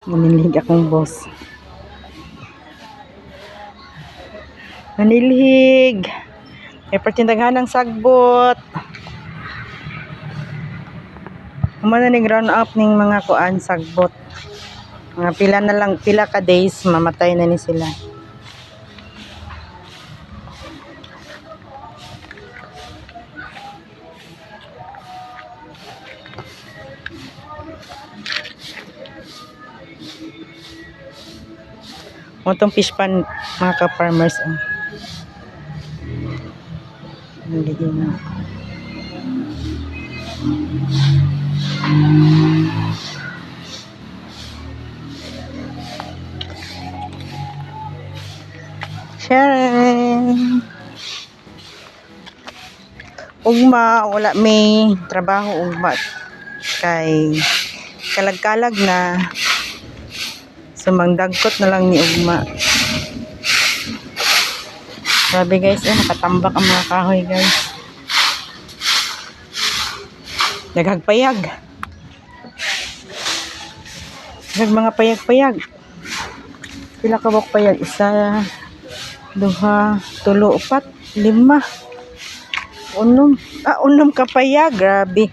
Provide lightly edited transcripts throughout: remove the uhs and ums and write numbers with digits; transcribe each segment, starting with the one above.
Manilig akong boss. Manilhig. May pertindaghan ng sagbot. Umana ni ground up ning mga kuan sagbot. Mga pila ka days mamatay na ni sila. Motong fish pan mga ka-farmers. Naligyan na. Sharon. Ugma, wala may trabaho ugma. Kay kalag-kalag na. Sumangdagkot na lang ni ugma. Grabe guys, nakatambak ang mga kahoy guys. Naghagpayag. Mga payag-payag. Pila ka bok payag? 1, 2, 3, 4, 5. 6 ka payag. Grabe.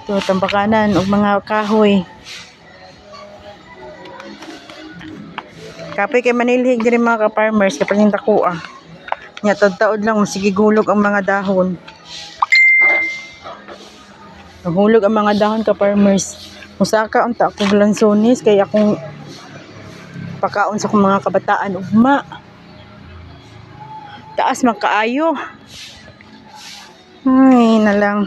Ito, tambakanan o mga kahoy. Kapay kay manilhig din mga ka-farmers. Kapag yung takua. Nya, taod lang. Sige gulog ang mga dahon. Nahulog ang mga dahon ka-farmers. Musaka ang takog lansones. Kaya akong pakaon sa akong mga kabataan. Ugma. Taas makaayo. Ay, na lang.